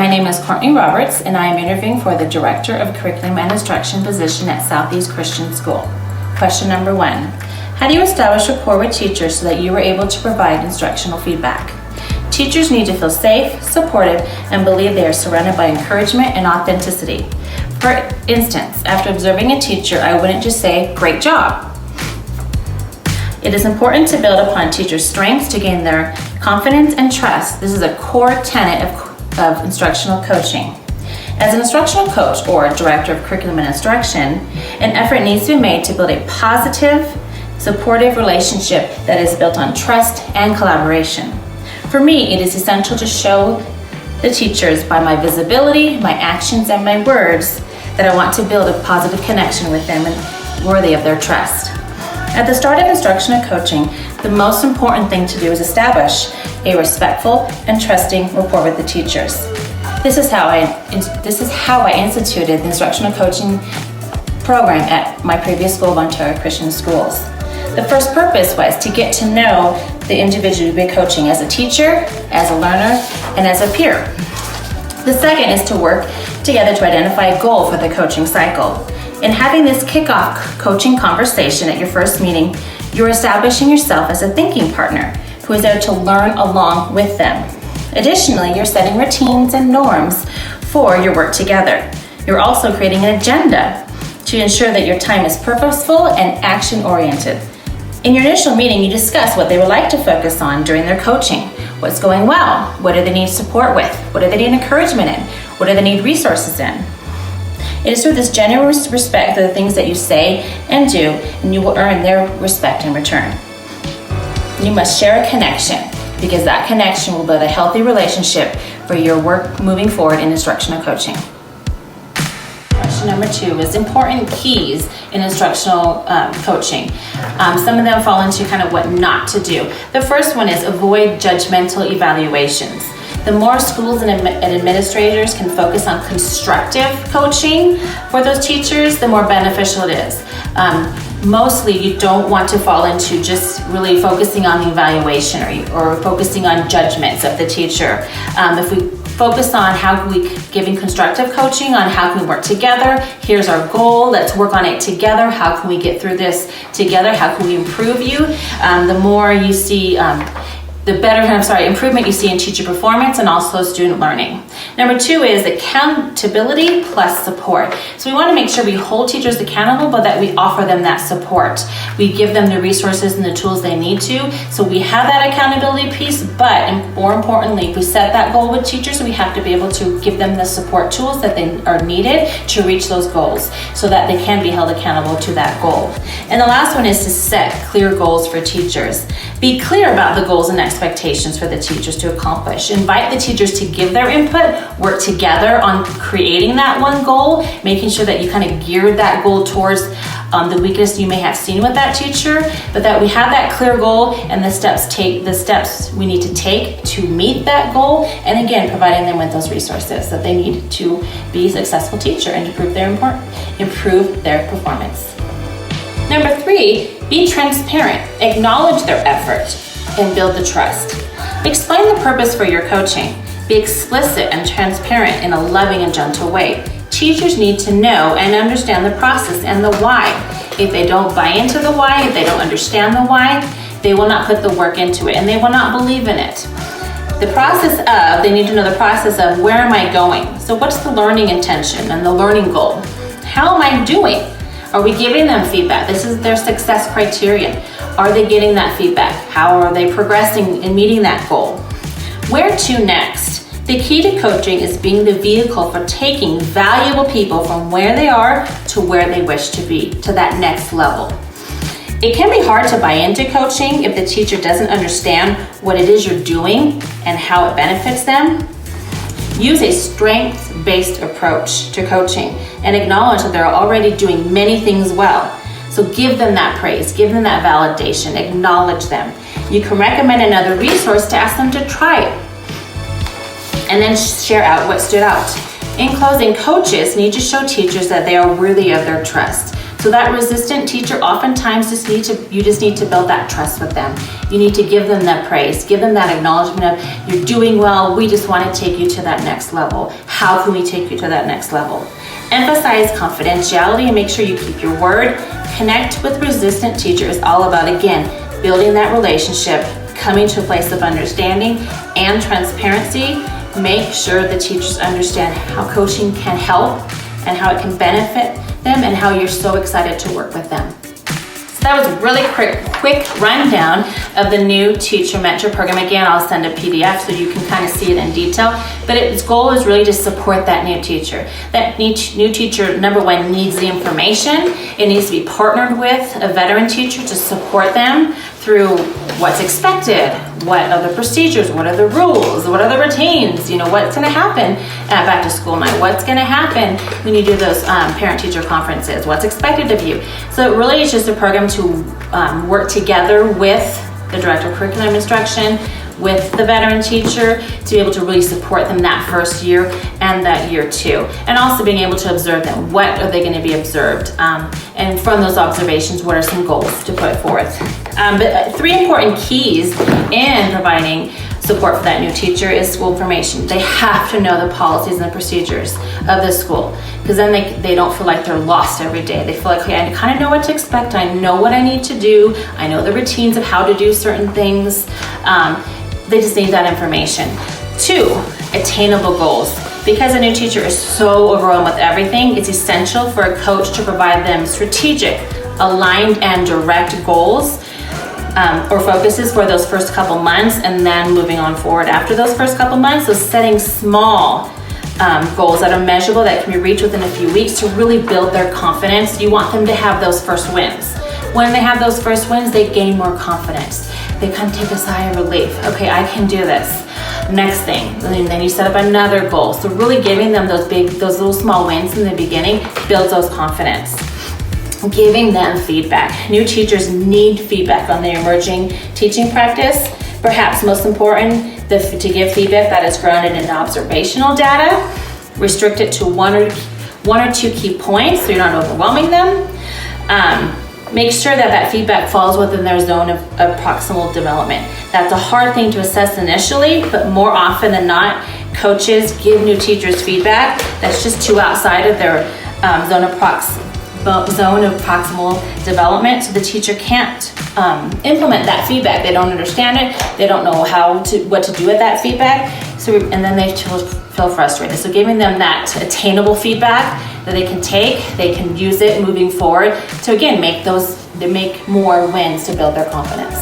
my name is Courtney Roberts, and I am interviewing for the Director of Curriculum and Instruction position at Southeast Christian School. Question number 1. How do you establish rapport with teachers so that you are able to provide instructional feedback? Teachers need to feel safe, supported, and believe they are surrounded by encouragement and authenticity. For instance, after observing a teacher, I wouldn't just say, "Great job." It is important to build upon teachers' strengths to gain their confidence and trust. This is a core tenet of instructional coaching. As an instructional coach or director of curriculum and instruction, an effort needs to be made to build a positive, supportive relationship that is built on trust and collaboration. For me, it is essential to show the teachers by my visibility, my actions, and my words that I want to build a positive connection with them and worthy of their trust. At the start of instructional coaching, the most important thing to do is establish a respectful and trusting rapport with the teachers. This is how I instituted the instructional coaching program at my previous school of Ontario Christian Schools. The first purpose was to get to know the individual we'll be coaching as a teacher, as a learner, and as a peer. The second is to work together to identify a goal for the coaching cycle. In having this kickoff coaching conversation at your first meeting, you're establishing yourself as a thinking partner who is there to learn along with them. Additionally, you're setting routines and norms for your work together. You're also creating an agenda to ensure that your time is purposeful and action-oriented. In your initial meeting, you discuss what they would like to focus on during their coaching. What's going well? What do they need support with? What do they need encouragement in? What do they need resources in? It is through this genuine respect for the things that you say and do, and you will earn their respect in return. You must share a connection, because that connection will build a healthy relationship for your work moving forward in instructional coaching. Question number 2 is important keys in instructional coaching. Some of them fall into kind of what not to do. The first one is avoid judgmental evaluations. The more schools and administrators can focus on constructive coaching for those teachers, the more beneficial it is. Mostly you don't want to fall into just really focusing on the evaluation or focusing on judgments of the teacher. If we focus on how can we giving constructive coaching on how can we work together, here's our goal, let's work on it together, how can we get through this together, how can we improve you, the more you see the better improvement you see in teacher performance and also student learning. Number 2 is accountability plus support. So we want to make sure we hold teachers accountable, but that we offer them that support. We give them the resources and the tools they need to. So we have that accountability piece, but more importantly, if we set that goal with teachers, we have to be able to give them the support tools that they are needed to reach those goals so that they can be held accountable to that goal. And the last one is to set clear goals for teachers. Be clear about the goals and expectations for the teachers to accomplish. Invite the teachers to give their input, work together on creating that one goal, making sure that you kind of geared that goal towards the weakness you may have seen with that teacher, but that we have that clear goal and the steps we need to take to meet that goal, and again, providing them with those resources that they need to be a successful teacher and to improve their performance. Number 3, be transparent. Acknowledge their effort and build the trust. Explain the purpose for your coaching. Be explicit and transparent in a loving and gentle way. Teachers need to know and understand the process and the why. If they don't buy into the why, if they don't understand the why, they will not put the work into it and they will not believe in it. They need to know the process of where am I going? So what's the learning intention and the learning goal? How am I doing? Are we giving them feedback? This is their success criterion. Are they getting that feedback? How are they progressing in meeting that goal? Where to next? The key to coaching is being the vehicle for taking valuable people from where they are to where they wish to be, to that next level. It can be hard to buy into coaching if the teacher doesn't understand what it is you're doing and how it benefits them. Use a strengths-based approach to coaching and acknowledge that they're already doing many things well. So give them that praise, give them that validation, acknowledge them. You can recommend another resource to ask them to try it, and then share out what stood out. In closing, coaches need to show teachers that they are worthy of their trust. So that resistant teacher, oftentimes you just need to build that trust with them. You need to give them that praise, give them that acknowledgement of, you're doing well, we just want to take you to that next level. How can we take you to that next level? Emphasize confidentiality and make sure you keep your word. Connect with resistant teachers. It's all about, again, building that relationship, coming to a place of understanding and transparency. Make sure the teachers understand how coaching can help and how it can benefit them and how you're so excited to work with them. So that was a really quick rundown of the new Teacher Mentor Program. Again, I'll send a PDF so you can kind of see it in detail, but its goal is really to support that new teacher. That new teacher, number one, needs the information. It needs to be partnered with a veteran teacher to support them through what's expected, what are the procedures, what are the rules, what are the routines, what's going to happen at back to school night, what's going to happen when you do those parent-teacher conferences, what's expected of you. So it really is just a program to work together with the Director of Curriculum Instruction, with the veteran teacher, to be able to really support them that first year and that year two. And also being able to observe them. What are they going to be observed? And from those observations, what are some goals to put forth? But three important keys in providing support for that new teacher is school information. They have to know the policies and the procedures of the school, because then they don't feel like they're lost every day. They feel like, okay, I kind of know what to expect. I know what I need to do. I know the routines of how to do certain things. They just need that information. 2, attainable goals. Because a new teacher is so overwhelmed with everything, it's essential for a coach to provide them strategic, aligned, and direct goals or focuses for those first couple months, and then moving on forward after those first couple months. So setting small goals that are measurable, that can be reached within a few weeks to really build their confidence. You want them to have those first wins. When they have those first wins, they gain more confidence. They kind of take a sigh of relief. Okay, I can do this. Next thing, and then you set up another goal. So really giving them those little small wins in the beginning builds those confidence. Giving them feedback. New teachers need feedback on their emerging teaching practice. Perhaps most important, to give feedback that is grounded in observational data. Restrict it to one or two key points so you're not overwhelming them. Make sure that feedback falls within their zone of proximal development. That's a hard thing to assess initially, but more often than not, coaches give new teachers feedback that's just too outside of their zone of proximal development, so the teacher can't implement that feedback. They don't understand it. They don't know what to do with that feedback. And then they feel frustrated. So giving them that attainable feedback that they can take, they can use it moving forward to again make more wins to build their confidence.